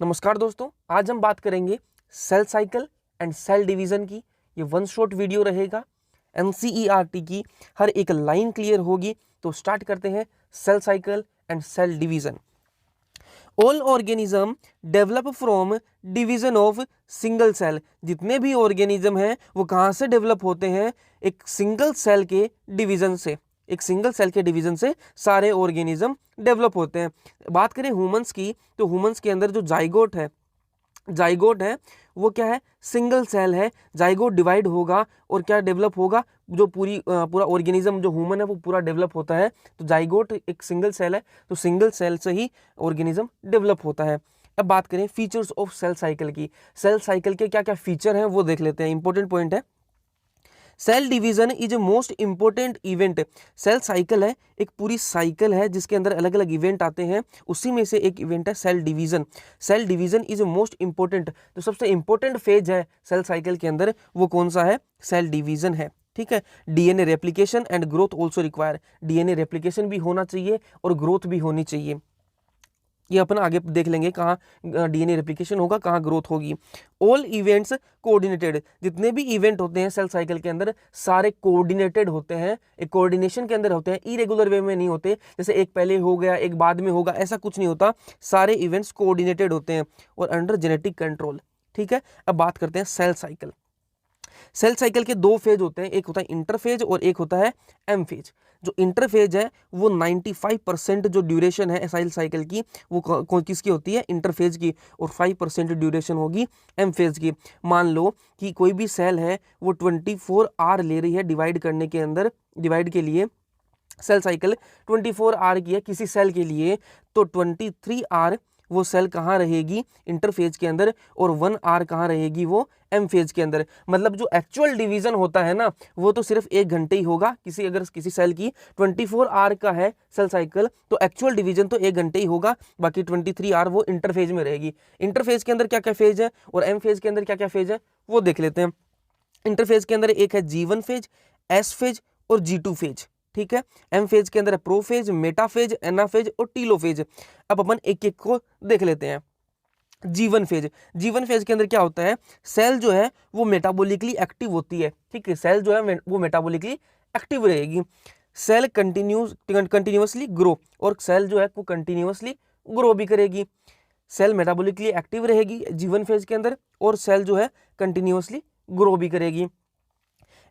नमस्कार दोस्तों, आज हम बात करेंगे cell cycle and cell division की। ये वन शॉट वीडियो रहेगा। एनसीईआरटी की हर एक लाइन क्लियर होगी। तो स्टार्ट करते हैं cell cycle and cell division. All organism develop from division of single cell. जितने भी ऑर्गेनिज्म हैं वो कहाँ से डेवलप होते हैं? एक सिंगल सेल के डिवीजन से। एक सिंगल सेल के डिवीजन से सारे ऑर्गेनिज्म डेवलप होते हैं। बात करें ह्यूमंस की, तो ह्यूमंस के अंदर जो जाइगोट है वो क्या है? सिंगल सेल है। जाइगोट डिवाइड होगा और क्या डेवलप होगा? जो पूरा ऑर्गेनिज्म जो ह्यूमन है वो पूरा डेवलप होता है। तो जाइगोट एक सिंगल सेल है, तो सिंगल सेल से ही ऑर्गेनिज्म डेवलप होता है। अब बात करें फीचर्स ऑफ सेल साइकिल की। सेल साइकिल के क्या क्या फीचर हैं वो देख लेते हैं। इंपॉर्टेंट पॉइंट है, cell division is a most important event. Cell cycle है, एक पूरी साइकिल है जिसके अंदर अलग अलग इवेंट आते हैं, उसी में से एक इवेंट है cell division. Cell division is a most important, तो सबसे इंपॉर्टेंट फेज है सेल साइकिल के अंदर, वो कौन सा है? सेल डिवीजन है। ठीक है। DNA replication and growth also require. DNA replication भी होना चाहिए और ग्रोथ भी होनी चाहिए। ये अपन आगे देख लेंगे कहाँ डीएनए रेप्लिकेशन होगा, कहाँ ग्रोथ होगी। All events coordinated. जितने भी इवेंट होते हैं सेल साइकिल के अंदर सारे कोऑर्डिनेटेड होते हैं, एक कोऑर्डिनेशन के अंदर होते हैं, इरेगुलर वे में नहीं होते। जैसे एक पहले हो गया एक बाद में होगा, ऐसा कुछ नहीं होता। सारे इवेंट्स कोऑर्डिनेटेड होते हैं और अंडर जेनेटिक कंट्रोल। ठीक है। अब बात करते हैं सेल साइकिल। सेल साइकिल के दो फेज होते हैं, एक होता है इंटरफेज और एक होता है एम फेज। जो इंटरफेज है वो 95% जो ड्यूरेशन है सेल साइकिल की वो किसकी होती है? इंटरफेज की। और 5% ड्यूरेशन होगी एम फेज की। मान लो कि कोई भी सेल है वो 24 आवर ले रही है डिवाइड करने के अंदर, डिवाइड के लिए सेल साइकिल 24 आवर की है किसी सेल के लिए, तो 23 आवर वो सेल कहाँ रहेगी? इंटरफेज के अंदर, और 1 आवर कहाँ रहेगी? वो एम फेज के अंदर। मतलब जो एक्चुअल डिवीजन होता है ना वो तो सिर्फ 1 घंटे ही होगा। अगर किसी सेल की 24 आवर का है सेल साइकिल तो एक्चुअल डिवीजन तो 1 घंटे ही होगा, बाकी 23 आवर वो इंटरफेज में रहेगी। इंटरफेज के अंदर क्या क्या फेज है और एम फेज के अंदर क्या क्या फेज है वो देख लेते हैं। इंटरफेज के अंदर एक है G1 फेज, एस फेज और G2 फेज। ठीक है। एम फेज के अंदर है प्रोफेज, मेटाफेज, एनाफेज और टीलोफेज। अब अपन एक एक को देख लेते हैं। जीवन फेज। जीवन फेज के अंदर क्या होता है? सेल जो है वो मेटाबॉलिकली एक्टिव होती है। ठीक है। सेल जो है वो मेटाबॉलिकली एक्टिव रहेगी। सेल कंटिन्यूअसली ग्रो, और सेल जो है वो कंटिन्यूअसली ग्रो भी करेगी। सेल मेटाबॉलिकली एक्टिव रहेगी जीवन फेज के अंदर और सेल जो है कंटिन्यूअसली ग्रो भी करेगी।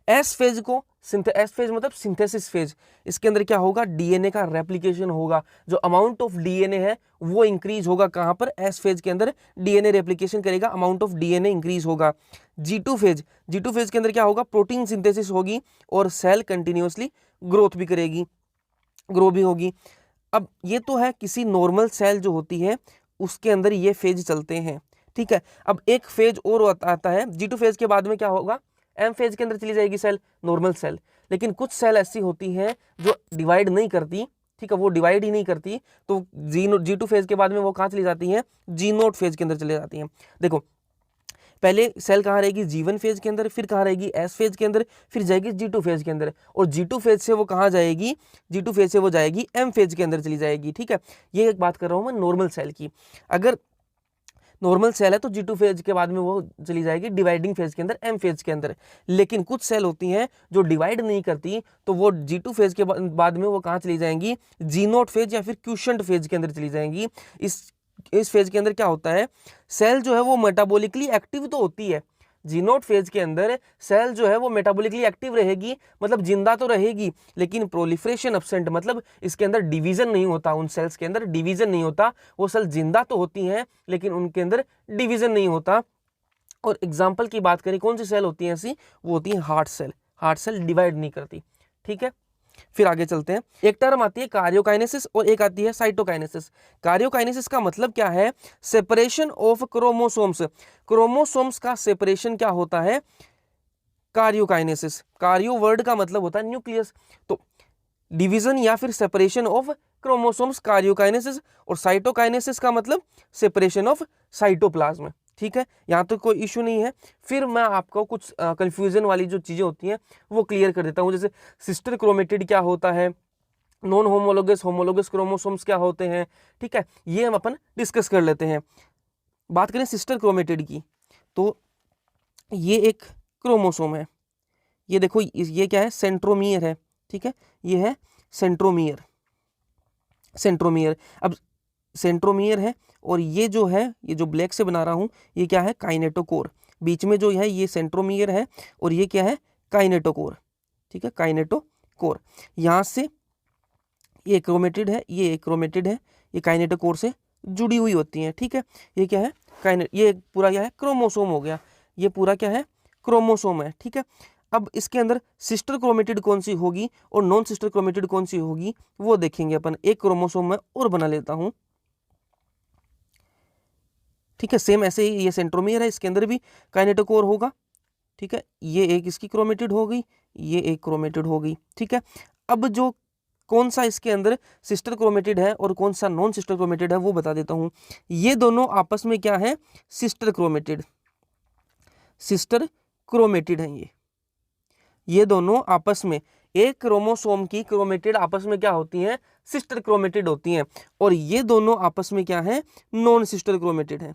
एस फेज को एस फेज मतलब सिंथेसिस फेज। इसके अंदर क्या होगा? डीएनए का रेप्लिकेशन होगा। जो अमाउंट ऑफ डीएनए है वो इंक्रीज होगा। कहां पर? एस फेज के अंदर डीएनए रेप्लिकेशन करेगा, अमाउंट ऑफ डीएनए इंक्रीज होगा। G2 फेज, G2 फेज के अंदर क्या होगा? प्रोटीन सिंथेसिस होगी और सेल कंटिन्यूअसली ग्रोथ भी करेगी, ग्रो भी होगी। अब ये तो है किसी नॉर्मल सेल जो होती है उसके अंदर ये फेज चलते हैं। ठीक है। अब एक फेज और आता है G2 फेज के बाद में क्या होगा? एम फेज के अंदर चली जाएगी सेल, नॉर्मल सेल। लेकिन कुछ सेल ऐसी होती हैं जो डिवाइड नहीं करती। ठीक है, वो डिवाइड ही नहीं करती, तो G2 फेज के बाद में वो कहाँ चली जाती हैं? G0 फेज के अंदर चले जाती हैं। देखो पहले सेल कहाँ रहेगी? G1 फेज के अंदर, फिर कहाँ रहेगी? एस फेज के अंदर, फिर जाएगी G2 फेज के अंदर, और G2 फेज से वो कहाँ जाएगी? G2 फेज से वो जाएगी एम फेज के अंदर चली जाएगी। ठीक है। ये एक बात कर रहा हूँ मैं नॉर्मल सेल की। अगर नॉर्मल सेल है तो G2 फेज के बाद में वो चली जाएगी डिवाइडिंग फेज के अंदर, एम फेज के अंदर। लेकिन कुछ सेल होती हैं जो डिवाइड नहीं करती, तो वो G2 फेज के बाद में वो कहाँ चली जाएंगी? G0 फेज या फिर क्यूशंट फेज के अंदर चली जाएंगी। इस फेज के अंदर क्या होता है? सेल जो है वो मेटाबॉलिकली एक्टिव तो होती है। G0 फेज के अंदर सेल जो है वो मेटाबॉलिकली एक्टिव रहेगी, मतलब जिंदा तो रहेगी, लेकिन प्रोलिफरेशन एब्सेंट, मतलब इसके अंदर डिवीजन नहीं होता। उन सेल्स के अंदर डिवीजन नहीं होता। वो सेल जिंदा तो होती हैं लेकिन उनके अंदर डिवीजन नहीं होता। और एग्जाम्पल की बात करें कौन सी सेल होती है ऐसी? वो होती है heart cell. Heart cell divide नहीं करती। ठीक है। फिर आगे चलते हैं। एक टर्म आती है कार्योकाइनेसिस और एक आती है साइटोकाइनेसिस। कार्योकाइनेसिस का मतलब क्या है? Separation of chromosomes. क्रोमोसोम्स का सेपरेशन क्या होता है? कार्योकाइनेसिस। कार्यो वर्ड का मतलब होता है न्यूक्लियस, तो डिवीजन या फिर सेपरेशन ऑफ क्रोमोसोम्स कार्योकाइनेसिस, और साइटोकाइनेसिस का मतलब सेपरेशन ऑफ साइटोप्लाज्म। ठीक है, यहाँ तो कोई इशू नहीं है। फिर मैं आपको कुछ कंफ्यूजन वाली जो चीजें होती हैं वो क्लियर कर देता हूँ। जैसे सिस्टर क्रोमेटिड क्या होता है, नॉन होमोलोगस होमोलोगस क्रोमोसोम्स क्या होते हैं। ठीक है, ये हम अपन डिस्कस कर लेते हैं। बात करें सिस्टर क्रोमेटिड की, तो ये एक क्रोमोसोम है, ये देखो ये क्या है, सेंट्रोमियर है, ठीक है, ये है सेंट्रोमियर, सेंट्रोमियर। अब सेंट्रोमियर है, और ये जो है, ये जो ब्लैक से बना रहा हूं, ये क्या है, काइनेटोकोर। बीच में जो है ये सेंट्रोमियर है, और ये क्या है, काइनेटोकोर, ठीक है, काइनेटोकोर। यहाँ से ये क्रोमेटिड है, ये क्रोमेटिड है, ये काइनेटोकोर से जुड़ी हुई होती हैं, ठीक है। ये क्या है, ये पूरा क्या है, क्रोमोसोम हो गया, ये पूरा क्या है, क्रोमोसोम है, ठीक है। अब इसके अंदर सिस्टर क्रोमेटिड कौन सी होगी और नॉन सिस्टर क्रोमेटिड कौन सी होगी वो देखेंगे अपन। एक क्रोमोसोम में और बना लेता हूं, ठीक है, सेम ऐसे ही ये सेंट्रोमियर है, इसके अंदर भी काइनेटोकोर होगा, ठीक है। ये एक इसकी क्रोमेटिड हो गई, ये एक क्रोमेटिड हो गई, ठीक है। अब जो कौन सा इसके अंदर सिस्टर क्रोमेटिड है और कौन सा नॉन सिस्टर क्रोमेटिड है वो बता देता हूं। ये दोनों आपस में क्या है, सिस्टर क्रोमेटिड, सिस्टर क्रोमेटिड है ये दोनों आपस में, एक क्रोमोसोम की क्रोमेटिड आपस में क्या होती हैं, सिस्टर क्रोमेटिड होती हैं, और ये दोनों आपस में क्या है, नॉन सिस्टर क्रोमेटिड है,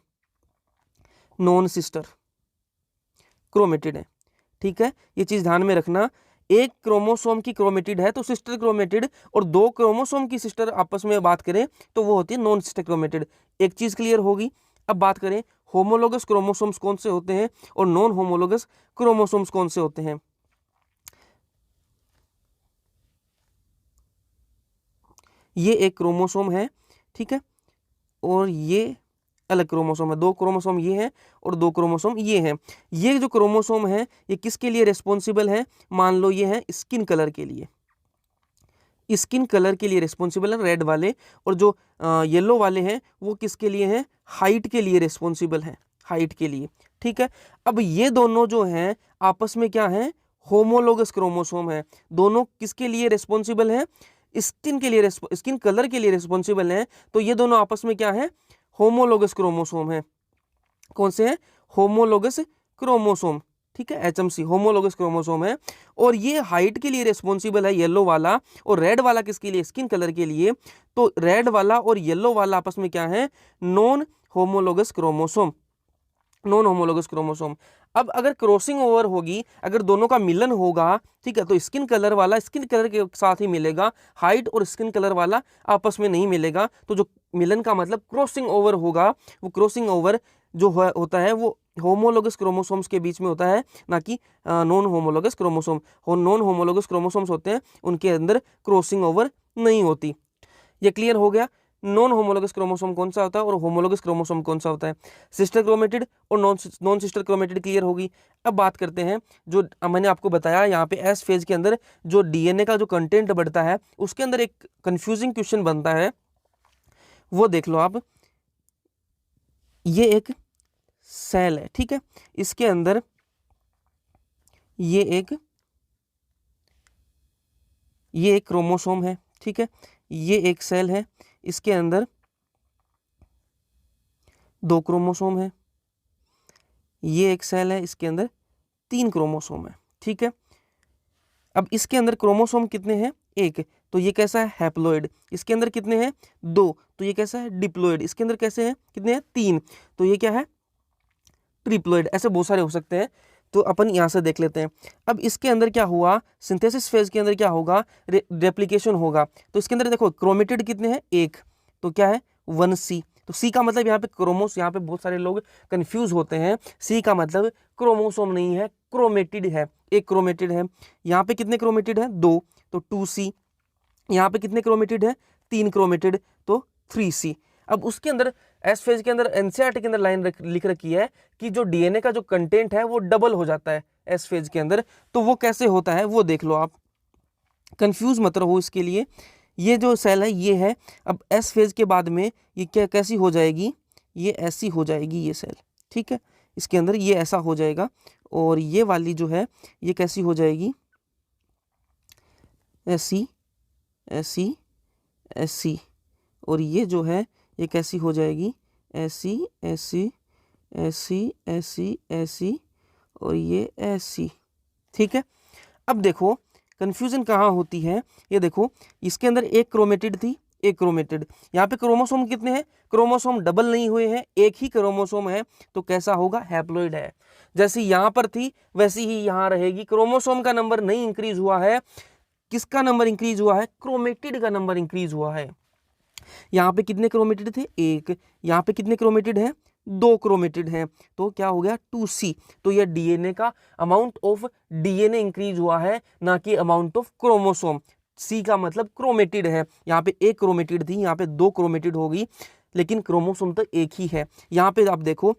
नॉन सिस्टर क्रोमेटिड है, ठीक है। ये चीज ध्यान में रखना, एक क्रोमोसोम की क्रोमेटिड है तो सिस्टर क्रोमेटिड, और दो क्रोमोसोम की सिस्टर आपस में बात करें तो वो होती है नॉन सिस्टर क्रोमेटिड। एक चीज क्लियर होगी। अब बात करें होमोलोगस क्रोमोसोम्स कौन से होते हैं और नॉन होमोलोगस क्रोमोसोम्स कौन से होते हैं। ये एक क्रोमोसोम है, ठीक है, और ये अलग क्रोमोसोम है, दो क्रोमोसोम ये हैं और दो क्रोमोसोम ये हैं। ये जो क्रोमोसोम है ये किसके लिए रिस्पॉन्सिबल है, मान लो ये है स्किन कलर के लिए, स्किन कलर के लिए रिस्पॉन्सिबल है रेड वाले, और जो येलो वाले हैं वो किसके लिए हैं, हाइट के लिए रिस्पॉन्सिबल है, हाइट के लिए, ठीक है। अब ये दोनों जो हैं आपस में क्या है, होमोलोगस क्रोमोसोम है। दोनों किसके लिए रिस्पॉन्सिबल है, स्किन के लिए, स्किन कलर के लिए रिस्पॉन्सिबल है। तो ये दोनों आपस में क्या है, होमोलोगस क्रोमोसोम है। कौन से हैं, होमोलोगस क्रोमोसोम, ठीक है, HMC होमोलोगस क्रोमोसोम है। और ये हाइट के लिए रिस्पॉन्सिबल है येलो वाला, और रेड वाला किसके लिए, स्किन कलर के लिए। तो रेड वाला और येलो वाला आपस में क्या है, non homologous chromosome, non homologous chromosome. अब अगर क्रॉसिंग ओवर होगी, अगर दोनों का मिलन होगा, ठीक है, तो स्किन कलर वाला स्किन कलर के साथ ही मिलेगा, हाइट और स्किन कलर वाला आपस में नहीं मिलेगा। तो जो मिलन का मतलब क्रॉसिंग ओवर होगा, वो क्रॉसिंग ओवर जो होता है वो होमोलोगस क्रोमोसोम्स के बीच में होता है, ना कि non homologous chromosome. Non homologous chromosomes होते हैं उनके अंदर क्रॉसिंग ओवर नहीं होती। ये क्लियर हो गया। नॉन होमोलोगस क्रोमोसोम कौन सा होता है और होमोलोगस क्रोमोसोम कौन सा होता है, सिस्टर क्रोमेटिड और नॉन सिस्टर क्रोमेटिड क्लियर होगी। अब बात करते हैं, जो मैंने आपको बताया यहाँ पे एस फेज के अंदर जो डीएनए का जो कंटेंट बढ़ता है उसके अंदर एक कंफ्यूजिंग क्वेश्चन बनता है, वो देख लो आप। ये एक सेल है, ठीक है, इसके अंदर ये एक क्रोमोसोम है, ठीक है, ये एक सेल है, इसके अंदर दो क्रोमोसोम है, ये एक सेल है, इसके अंदर तीन क्रोमोसोम है, ठीक है। अब इसके अंदर क्रोमोसोम कितने हैं, एक, तो ये कैसा है, हैप्लोइड। इसके अंदर कितने हैं, दो, तो ये कैसा है, डिप्लोइड। इसके अंदर कैसे हैं, कितने हैं, तीन, तो ये क्या है, ट्रिप्लोइड। ऐसे बहुत सारे हो सकते हैं, तो अपन यहाँ से देख लेते हैं। अब इसके अंदर क्या हुआ, सिंथेसिस फेज के अंदर क्या होगा, रेप्लिकेशन होगा। तो इसके अंदर देखो क्रोमेटिड कितने हैं, एक, तो क्या है 1C। तो C का मतलब यहाँ पे क्रोमोस, यहाँ पे बहुत सारे लोग कंफ्यूज होते हैं। C का मतलब क्रोमोसोम नहीं है, क्रोमेटिड है, एक क्रोमेटिड है। यहाँ पे कितने क्रोमेटिड है, दो, तो 2C। यहाँ पे कितने क्रोमेटिड है, तीन क्रोमेटिड, तो 3C। अब उसके अंदर एस फेज के अंदर एनसीईआरटी के अंदर लाइन लिख रखी है कि जो डीएनए का जो कंटेंट है वो डबल हो जाता है एस फेज के अंदर। तो वो कैसे होता है वो देख लो आप, कंफ्यूज मत रहो इसके लिए। ये जो सेल है ये है, अब एस फेज के बाद में ये क्या कैसी हो जाएगी, ये ऐसी हो जाएगी ये सेल, ठीक है, इसके अंदर ये ऐसा हो जाएगा। और ये वाली जो है ये कैसी हो जाएगी, ऐसी ऐसी ऐसी। और ये जो है ये कैसी हो जाएगी, ऐसी ऐसी ऐसी ऐसी ऐसी, और ये ऐसी, ठीक है। अब देखो कंफ्यूजन कहाँ होती है, ये देखो इसके अंदर एक क्रोमेटिड थी, एक क्रोमेटिड। यहाँ पे क्रोमोसोम कितने हैं, क्रोमोसोम डबल नहीं हुए हैं, एक ही क्रोमोसोम है, तो कैसा होगा, हैप्लॉइड है। जैसे यहाँ पर थी वैसी ही यहाँ रहेगी, क्रोमोसोम का नंबर नहीं इंक्रीज हुआ है, किसका नंबर इंक्रीज हुआ है, क्रोमेटिड का नंबर इंक्रीज हुआ है। यहाँ पे कितने क्रोमेटिड थे, एक, यहाँ पे कितने क्रोमेटिड हैं, दो क्रोमेटिड हैं, तो क्या हो गया 2C। तो यह डीएनए का अमाउंट ऑफ डीएनए इंक्रीज हुआ है, ना कि अमाउंट ऑफ क्रोमोसोम। सी का मतलब क्रोमेटिड है, यहाँ पे एक क्रोमेटिड थी, यहाँ पे दो क्रोमेटिड होगी, लेकिन क्रोमोसोम तो एक ही है। यहाँ पे आप देखो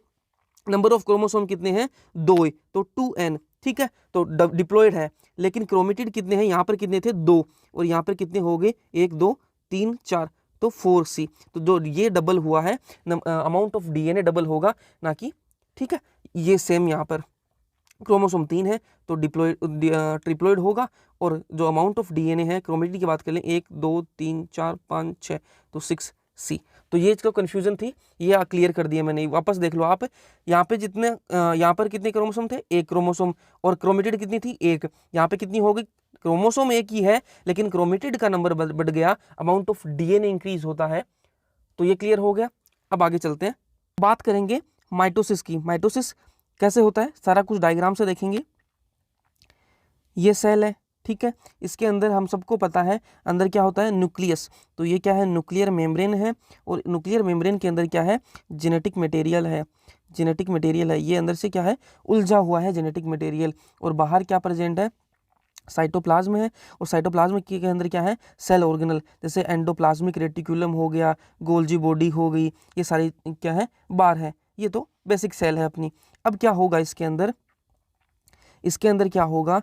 नंबर ऑफ क्रोमोसोम कितने हैं, दो, तो 2n, ठीक है, तो डिप्लॉयड है। लेकिन क्रोमेटिड कितने हैं, यहाँ पर कितने थे, दो, और यहाँ पर कितने हो गए, 1 2 3 4, तो 4C। तो जो ये डबल हुआ है, अमाउंट ऑफ डीएनए डबल होगा, ना कि, ठीक है। ये सेम यहाँ पर क्रोमोसोम 3 है तो डिप्लॉयड ट्रिप्लॉयड होगा, और जो अमाउंट ऑफ डीएनए है, क्रोमेटिड की बात कर लें, 1 2 3 4 5 6, तो 6C। तो ये इसका कन्फ्यूजन थी, ये क्लियर कर दिया मैंने। वापस देख लो आप, यहाँ पे जितने यहाँ पर कितने क्रोमोसोम थे, एक क्रोमोसोम, और क्रोमेटिड कितनी थी, एक। यहाँ पे कितनी हो गई, क्रोमोसोम एक ही है, लेकिन क्रोमेटिड का नंबर बढ़ गया, अमाउंट ऑफ डीएनए इंक्रीज होता है। तो ये क्लियर हो गया। अब आगे चलते हैं, बात करेंगे माइटोसिस की। माइटोसिस कैसे होता है, सारा कुछ डायग्राम से देखेंगे। ये सेल है, ठीक है, इसके अंदर हम सबको पता है अंदर क्या होता है, न्यूक्लियस। तो ये क्या है, न्यूक्लियर मेम्ब्रेन है, और न्यूक्लियर मेम्ब्रेन के अंदर क्या है, जेनेटिक मटेरियल है। जेनेटिक मटेरियल है, ये अंदर से क्या है, उलझा हुआ है जेनेटिक मटेरियल। और बाहर क्या प्रेजेंट है, साइटोप्लाज्म है, और साइटोप्लाज्म के अंदर क्या है, सेल ऑर्गेनल, जैसे एंडोप्लाज्मिक रेटिकुलम हो गया, गोल्जी बॉडी हो गई, ये सारी क्या है, बार है। ये तो बेसिक सेल है अपनी। अब क्या होगा इसके अंदर, इसके अंदर क्या होगा,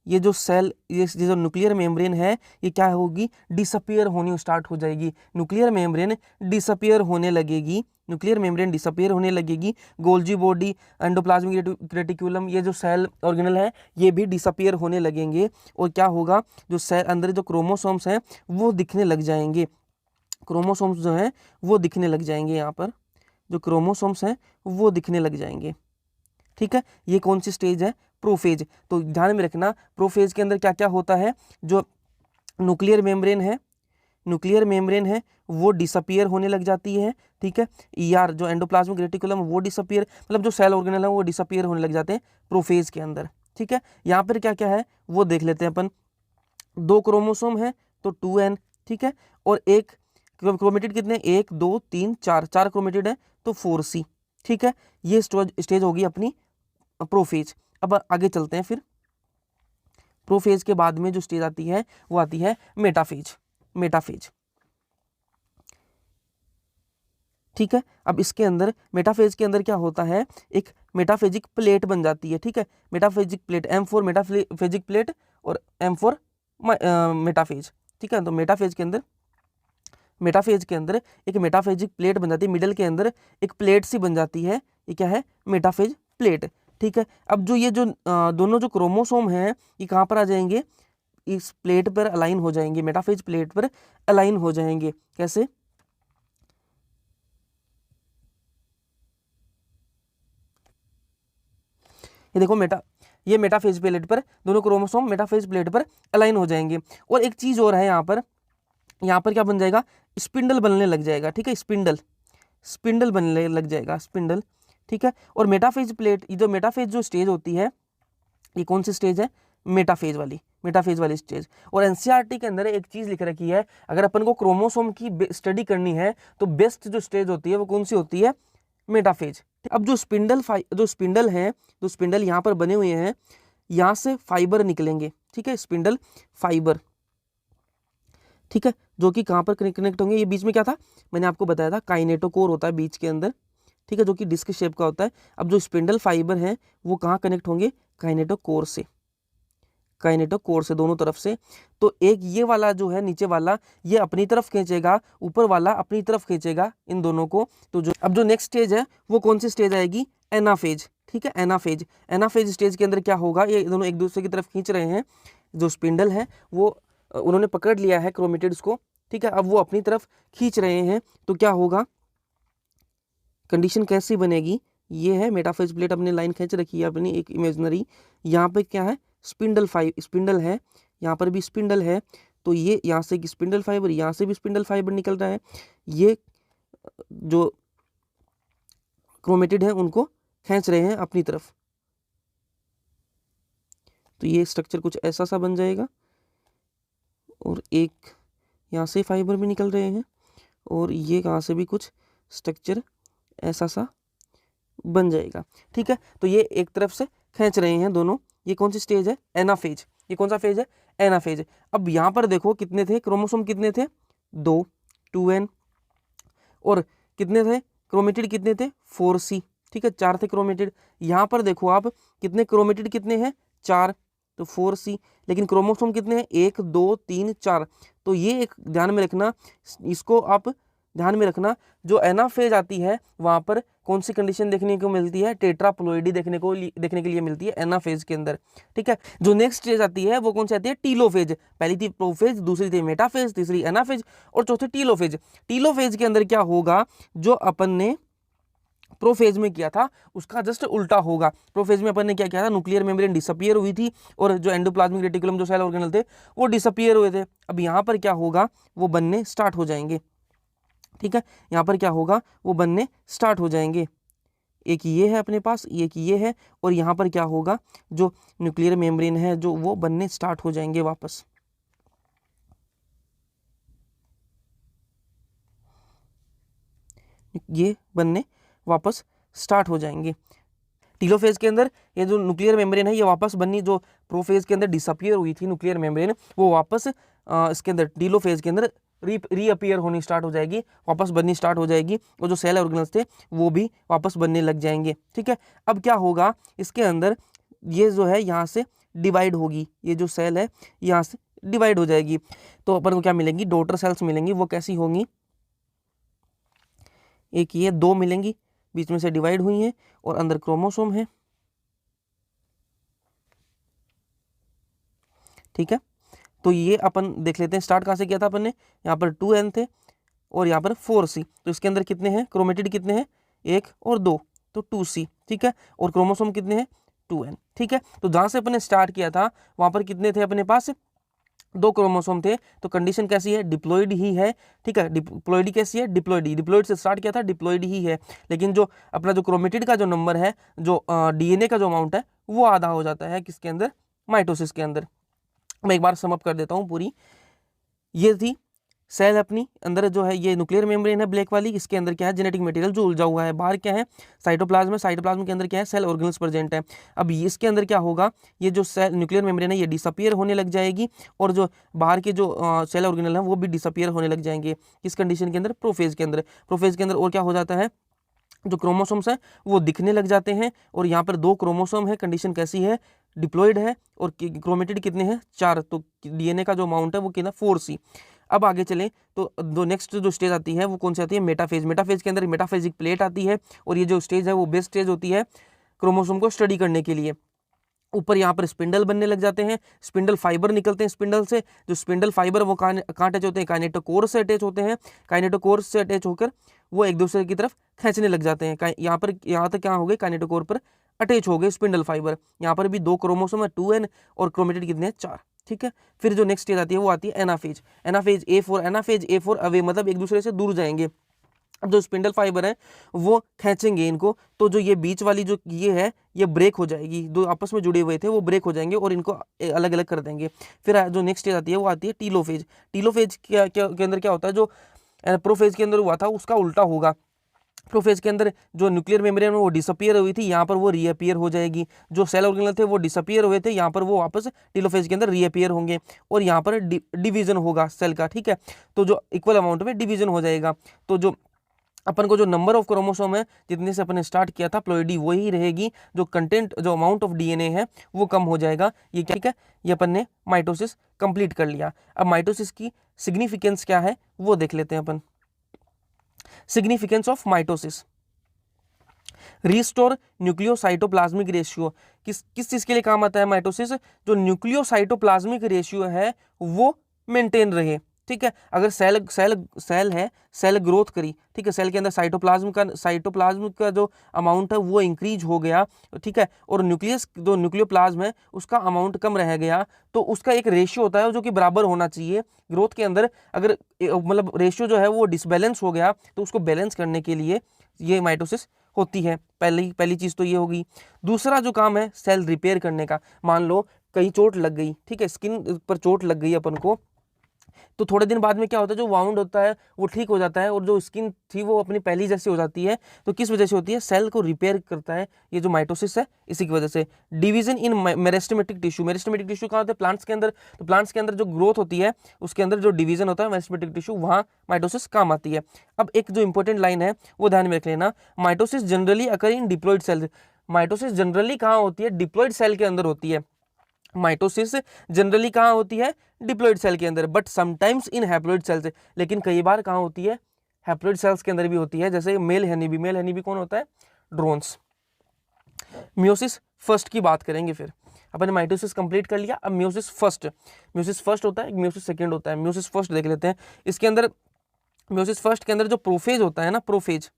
ये जो सेल, ये जो न्यूक्लियर मेम्ब्रेन है, ये क्या होगी, डिसअपियर होनी स्टार्ट हो जाएगी। न्यूक्लियर मेम्ब्रेन डिसअपियर होने लगेगी, न्यूक्लियर मेम्ब्रेन डिसअपियर होने लगेगी। गोल्जी बॉडी, एंडोप्लाज्मिक रेटिकुलम, ये जो सेल ऑर्गेनल है, ये भी डिसअपियर होने लगेंगे। और क्या होगा, जो सेल अंदर जो क्रोमोसोम्स हैं वो दिखने लग जाएंगे। क्रोमोसोम्स जो हैं वो दिखने लग जाएंगे, यहाँ पर जो क्रोमोसोम्स हैं वो दिखने लग जाएंगे, ठीक है। ये कौन सी स्टेज है, प्रोफेज। तो ध्यान में रखना, प्रोफेज के अंदर क्या क्या होता है, जो न्यूक्लियर मेम्ब्रेन है, न्यूक्लियर मेम्ब्रेन है वो डिसअपियर होने लग जाती है, ठीक है। ईआर जो एंडोप्लाज्मिक रेटिकुलम वो डिसअपियर, मतलब जो सेल ऑर्गेनल है वो डिसअपियर होने लग जाते हैं प्रोफेज के अंदर, ठीक है। यहाँ पर क्या क्या है वो देख लेते हैं अपन। दो क्रोमोसोम है तो 2n, ठीक है, और एक क्रोमेटिड कितने, 1 2 3 4, 4 क्रोमेटिड है तो 4C, ठीक है। ये स्टेज होगी अपनी प्रोफेज। अब आगे चलते हैं, फिर प्रोफेज के बाद में जो स्टेज आती है वो आती है मेटाफेज। मेटाफेज, ठीक है। अब इसके अंदर मेटाफेज के अंदर क्या होता है, एक मेटाफेजिक प्लेट बन जाती है, ठीक है। Metaphasic plate, M4 metaphasic plate और M4 मेटाफेज, ठीक है। तो मेटाफेज के अंदर एक मेटाफेजिक प्लेट बन जाती है, मिडल के अंदर एक प्लेट सी बन जाती है, ये क्या है, मेटाफेज प्लेट, ठीक है। अब जो ये जो दोनों जो क्रोमोसोम हैं ये कहाँ पर आ जाएंगे, इस प्लेट पर अलाइन हो जाएंगे, मेटाफेज प्लेट पर अलाइन हो जाएंगे। कैसे, ये देखो ये मेटाफेज प्लेट पर दोनों क्रोमोसोम मेटाफेज प्लेट पर अलाइन हो जाएंगे। और एक चीज और है, यहाँ पर क्या बन जाएगा, स्पिंडल बनने लग जाएगा, ठीक है। स्पिंडल बनने लग जाएगा, स्पिंडल, ठीक है। और मेटाफेज प्लेट, ये जो मेटाफेज जो स्टेज होती है, ये कौन सी स्टेज है, मेटाफेज वाली स्टेज। और एनसीईआरटी के अंदर एक चीज लिख रखी है, अगर अपन को क्रोमोसोम की स्टडी करनी है तो बेस्ट जो स्टेज होती है वो कौन सी होती है, मेटाफेज। अब जो स्पिंडल यहाँ पर बने हुए हैं, यहाँ से फाइबर निकलेंगे, ठीक है, स्पिंडल फाइबर, ठीक है, जो कि कहाँ पर कनेक्ट होंगे, ये बीच में क्या था मैंने आपको बताया था, काइनेटोकोर होता है बीच के अंदर, ठीक है, जो कि डिस्क शेप का होता है। अब जो स्पिंडल फाइबर है वो कहाँ कनेक्ट होंगे, काइनेटोकोर से दोनों तरफ से। तो एक ये वाला जो है नीचे वाला, ये अपनी तरफ खींचेगा, ऊपर वाला अपनी तरफ खींचेगा इन दोनों को। तो अब जो नेक्स्ट स्टेज है वो कौन सी स्टेज आएगी, एनाफेज, ठीक है। एनाफेज स्टेज के अंदर क्या होगा, ये दोनों एक दूसरे की तरफ खींच रहे हैं, जो स्पिंडल है वो उन्होंने पकड़ लिया है क्रोमेटिड्स को, ठीक है, अब वो अपनी तरफ खींच रहे हैं। तो क्या होगा, कंडीशन कैसी बनेगी, ये है मेटाफेज प्लेट, अपनी लाइन खींच रखी है अपनी एक इमेजिनरी, यहाँ पे क्या है, स्पिंडल है, यहाँ पर भी स्पिंडल है। तो ये यहाँ से एक स्पिंडल फाइबर, यहाँ से भी स्पिंडल फाइबर निकल रहा है, ये जो क्रोमेटिड है उनको खींच रहे हैं अपनी तरफ। तो ये स्ट्रक्चर कुछ ऐसा सा बन जाएगा, और एक यहाँ से फाइबर भी निकल रहे हैं, और ये कहाँ से भी कुछ स्ट्रक्चर ऐसा सा बन जाएगा। ठीक है, तो ये एक तरफ से खींच रहे हैं दोनों। ये कौन सी स्टेज है? एनाफेज। ये कौन सा फेज है? एनाफेज। अब यहाँ पर देखो कितने थे क्रोमोसोम, कितने थे? 2, 2n, और कितने थे क्रोमेटिड, कितने थे? 4c। ठीक है, 4 थे क्रोमेटिड। यहाँ पर देखो आप कितने क्रोमेटिड कितने हैं? 4, तो 4c। लेकिन क्रोमोसोम कितने हैं? 1, 2, 3, 4। तो ये एक ध्यान में रखना, इसको आप ध्यान में रखना। जो एनाफेज आती है वहाँ पर कौन सी कंडीशन देखने को मिलती है? टेट्राप्लॉइडी देखने के लिए मिलती है एनाफेज के अंदर। ठीक है, जो नेक्स्ट स्टेज आती है वो कौन सी आती है? टीलोफेज। पहली थी प्रोफेज, दूसरी थी मेटाफेज, तीसरी एनाफेज, और चौथी टीलोफेज। टीलोफेज के अंदर क्या होगा? जो अपन ने प्रोफेज में किया था उसका जस्ट उल्टा होगा। प्रोफेज में अपन ने क्या किया था? न्यूक्लियर मेम्ब्रेन डिसअपियर हुई थी, और जो एंडोप्लाज्मिक रेटिकुलम जो सेल ऑर्गेनल थे वो डिसअपियर हुए थे। अब यहाँ पर क्या होगा? वो बनने स्टार्ट हो जाएंगे। ठीक है, यहाँ पर क्या होगा? वो बनने स्टार्ट हो जाएंगे। एक ये है अपने पास, एक ये है, और यहाँ पर क्या होगा? जो न्यूक्लियर मेम्ब्रेन है जो वो बनने स्टार्ट हो जाएंगे वापस। ये बनने वापस स्टार्ट हो जाएंगे। टीलोफेज के अंदर ये जो न्यूक्लियर मेम्ब्रेन है ये वापस बननी, जो प्रोफेज के अंदर डिसअपियर हुई थी न्यूक्लियर मेम्ब्रेन, वो वापस इसके अंदर टीलोफेज के अंदर रीअपियर होनी स्टार्ट हो जाएगी, वापस बननी स्टार्ट हो जाएगी, और जो सेल ऑर्गेनल्स थे वो भी वापस बनने लग जाएंगे। ठीक है, अब क्या होगा? इसके अंदर ये जो है यहाँ से डिवाइड होगी, ये जो सेल है यहाँ से डिवाइड हो जाएगी। तो अपन को क्या मिलेंगी? डॉटर सेल्स मिलेंगी। वो कैसी होंगी? एक ये 2 मिलेंगी, बीच में से डिवाइड हुई हैं, और अंदर क्रोमोसोम है। ठीक है, तो ये अपन देख लेते हैं स्टार्ट कहाँ से किया था अपन ने। यहाँ पर 2n थे और यहाँ पर 4c। तो इसके अंदर कितने हैं क्रोमेटिड? कितने हैं? 1 और 2, तो 2c। ठीक है, और क्रोमोसोम कितने हैं? 2n। ठीक है, तो जहाँ से अपन ने स्टार्ट किया था वहाँ पर कितने थे अपने पास? 2 क्रोमोसोम थे। तो कंडीशन कैसी है? डिप्लॉइड ही है। ठीक है, डिप्लॉइडी कैसी है? डिप्लॉइड से स्टार्ट किया था, डिप्लॉइड ही है। लेकिन जो अपना जो क्रोमेटिड का जो नंबर है, जो डीएनए का जो अमाउंट है, वो आधा हो जाता है किसके अंदर? माइटोसिस के अंदर। मैं एक बार समअप कर देता हूँ पूरी। ये थी सेल अपनी अंदर जो है, ये न्यूक्लियर मेम्ब्रेन है ब्लैक वाली, इसके अंदर क्या है? जेनेटिक मटेरियल जो उलझा हुआ है। बाहर क्या है? साइटोप्लाज्म है, साइटोप्लाज्म के अंदर क्या है? सेल ऑर्गेनल्स प्रेजेंट है। अब इसके अंदर क्या होगा? ये जो सेल न्यूक्लियर मेम्ब्रेन है ये डिसअपियर होने लग जाएगी, और जो बाहर के जो सेल ऑर्गेनल है वो भी डिसअपियर होने लग जाएंगे। किस कंडीशन के अंदर? प्रोफेज के अंदर। प्रोफेज के अंदर और क्या हो जाता है? जो क्रोमोसोम्स हैं वो दिखने लग जाते हैं, और यहाँ पर 2 क्रोमोसोम है। कंडीशन कैसी है? डिप्लॉइड है, और क्रोमेटिड कितने हैं? 4। तो डीएनए का जो अमाउंट है वो कितना? 4c। अब आगे चलें तो जो नेक्स्ट जो स्टेज आती है वो कौन सी आती है? मेटाफेज। मेटाफेज के अंदर मेटाफेजिक प्लेट आती है, और ये जो स्टेज है वो बेस्ट स्टेज होती है क्रोमोसोम को स्टडी करने के लिए। ऊपर यहाँ पर स्पिंडल बनने लग जाते हैं, स्पिंडल फाइबर निकलते हैं स्पिंडल से। जो स्पिंडल फाइबर वो कहाँ अटैच होते हैं? काइनेटोकोर से अटैच होते हैं। काइनेटोकोर से अटैच होकर वो एक दूसरे की तरफ खींचने लग जाते हैं। यहाँ तक क्या हो गए? काइनेटोकोर पर अटैच हो गए स्पिंडल फाइबर। यहाँ पर भी 2 क्रोमोसोम है, 2n, और क्रोमेटिड कितने हैं? 4। ठीक है, फिर जो नेक्स्ट स्टेज आती है वो आती है anaphase. Anaphase A4, anaphase A4 away, मतलब एक दूसरे से दूर जाएंगे। अब जो स्पिंडल फाइबर है वो खींचेंगे इनको, तो जो ये बीच वाली जो ये है ये ब्रेक हो जाएगी। दो आपस में जुड़े हुए थे वो ब्रेक हो जाएंगे और इनको अलग अलग कर देंगे। फिर जो नेक्स्ट स्टेज आती है वो आती है टीलोफेज। टीलोफेज के अंदर क्या होता है? जो प्रोफेज के अंदर हुआ था उसका उल्टा होगा। प्रोफेज के अंदर जो न्यूक्लियर मेम्ब्रेन वो डिसअपियर हुई थी, यहाँ पर वो रीअपियर हो जाएगी। जो सेल ऑर्गेनल थे वो डिसअपियर हुए थे, यहाँ पर वो वापस टीलोफेज के अंदर रीअपियर होंगे, और यहाँ पर डिवीजन होगा सेल का। ठीक है, तो जो इक्वल अमाउंट में डिवीजन हो जाएगा। तो जो अपन को जो नंबर ऑफ क्रोमोसोम है जितने से अपन ने स्टार्ट किया था प्लॉइडी वही रहेगी, जो कंटेंट जो अमाउंट ऑफ डीएनए है वो कम हो जाएगा। ये क्या है? ये अपन ने माइटोसिस कंप्लीट कर लिया। अब माइटोसिस की सिग्निफिकेंस क्या है वो देख लेते हैं अपन। Significance of mitosis, restore nucleocytoplasmic ratio. किस चीज के लिए काम आता है माइटोसिस? जो न्यूक्लियोसाइटोप्लाज्मिक रेशियो है वो मेंटेन रहे। ठीक है। अगर सेल सेल सेल है, सेल ग्रोथ करी, ठीक है, सेल के अंदर साइटोप्लाज्म का जो अमाउंट है वो इंक्रीज हो गया, ठीक है, और न्यूक्लियस जो न्यूक्लियोप्लाज्म है उसका अमाउंट कम रह गया, तो उसका एक रेशियो होता है जो कि बराबर होना चाहिए ग्रोथ के अंदर। अगर मतलब रेशियो जो है वो डिसबैलेंस हो गया तो उसको बैलेंस करने के लिए ये माइटोसिस होती है। पहली चीज तो ये होगी। दूसरा जो काम है सेल रिपेयर करने का। मान लो कहीं चोट लग गई, ठीक है, स्किन पर चोट लग गई अपन को, तो थोड़े दिन बाद में क्या होता है, जो वाउंड होता है वो ठीक हो जाता है और जो स्किन थी वो अपनी पहली जैसी हो जाती है। तो किस वजह से होती है, सेल को रिपेयर करता है ये जो माइटोसिस है, इसी की वजह से। Division in meristematic tissue, meristematic tissue कहाँ होता है, प्लांट्स के अंदर। तो प्लांट्स के अंदर जो ग्रोथ होती है उसके अंदर जो डिवीजन होता है मेरिस्टेमेटिक टिश्यू, वहाँ माइटोसिस काम आती है। अब एक जो इंपॉर्टेंट लाइन है वो ध्यान में रख लेना, माइटोसिस जनरली अकर इन डिप्लॉयड सेल। माइटोसिस जनरली कहाँ होती है, डिप्लॉयड सेल के अंदर होती है। माइटोसिस जनरली कहाँ होती है, डिप्लॉयड सेल के अंदर, but sometimes in haploid cells, लेकिन कई बार कहाँ होती है, हैप्लॉयड सेल्स के अंदर भी होती है। जैसे मेल हनीबी, मेल हनीबी कौन होता है, ड्रोन्स। म्योसिस फर्स्ट की बात करेंगे, फिर अपन माइटोसिस कंप्लीट कर लिया। अब म्योसिस फर्स्ट होता है, म्योसिस सेकंड होता है। म्योसिस फर्स्ट देख लेते हैं। इसके अंदर म्योसिस फर्स्ट के अंदर जो प्रोफेज होता है ना, प्रोफेज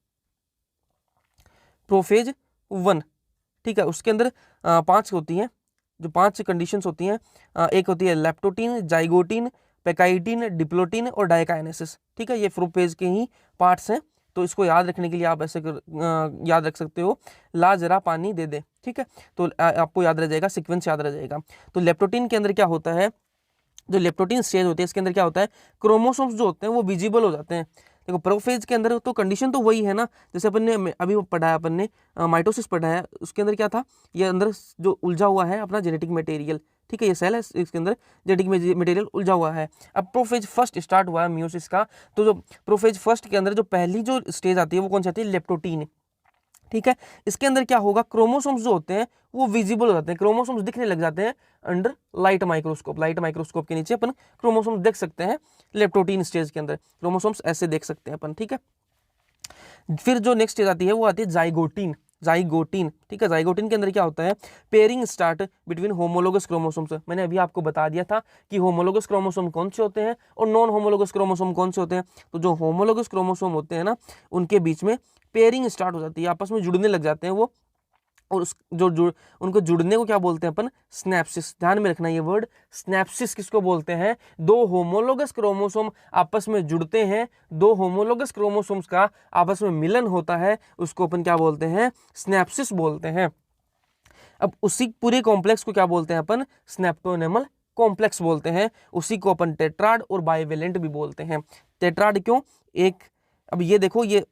1, ठीक है, उसके अंदर 5 होती हैं, जो 5 कंडीशंस होती हैं। एक होती है लेप्टोटीन, जाइगोटीन, पेकाइटिन, डिप्लोटीन और डायकाइनेसिस, ठीक है, ये प्रोफेज के ही पार्ट्स हैं। तो इसको याद रखने के लिए आप ऐसे याद रख सकते हो, ला जरा पानी दे दे, ठीक है, तो आपको याद रह जाएगा, सीक्वेंस याद रह जाएगा। तो लेप्टोटीन के अंदर क्या होता है, जो लेप्टोटीन स्टेज होती है इसके अंदर क्या होता है, क्रोमोसोम्स जो होते हैं वो विजिबल हो जाते हैं। देखो प्रोफेज के अंदर तो कंडीशन तो वही है ना, जैसे अपन ने अभी पढ़ाया, अपन ने माइटोसिस पढ़ाया, उसके अंदर क्या था, ये अंदर जो उलझा हुआ है अपना जेनेटिक मटेरियल, ठीक है, ये सेल है, इसके अंदर जेनेटिक मटेरियल उलझा हुआ है। अब प्रोफेज फर्स्ट स्टार्ट हुआ है म्योसिस का, तो जो प्रोफेज फर्स्ट के अंदर जो पहली जो स्टेज आती है वो कौन सी आती है, लेप्टोटीन, ठीक है। इसके अंदर क्या होगा, क्रोमोसोम्स जो होते हैं वो विजिबल हो जाते हैं, क्रोमोसोम्स दिखने लग जाते हैं अंडर लाइट माइक्रोस्कोप के नीचे अपन क्रोमोसोम्स देख सकते हैं। लेप्टोटीन स्टेज के अंदर क्रोमोसोम्स ऐसे देख सकते हैं अपन, ठीक है। फिर जो नेक्स्ट स्टेज आती है वो आती है जाइगोटीन, ठीक है। जाइगोटीन के अंदर क्या होता है, pairing start between homologous chromosomes. मैंने अभी आपको बता दिया था कि होमोलोगस क्रोमोसोम कौन से होते हैं और नॉन होमोलोगस क्रोमोसोम कौन से होते हैं। तो जो होमोलोगस क्रोमोसोम होते हैं ना, उनके बीच में पेयरिंग स्टार्ट हो जाती है, आपस में जुड़ने लग जाते हैं वो, और उस उनको जुड़ने को क्या बोलते हैं अपन, स्नैप्सिस। ध्यान में रखना ये वर्ड, स्नैप्सिस किसको बोलते हैं, दो होमोलोगस क्रोमोसोम आपस में जुड़ते हैं, दो होमोलोगस क्रोमोसोम्स का आपस में मिलन होता है, उसको अपन क्या बोलते हैं, स्नैप्सिस बोलते हैं। अब उसी पूरे कॉम्प्लेक्स को क्या बोलते हैं अपन, स्नैप्टोनेमल कॉम्प्लेक्स बोलते हैं। उसी को अपन टेट्राड और बाइवेलेंट भी बोलते हैं। टेट्राड क्यों, एक, अब ये देखो, ये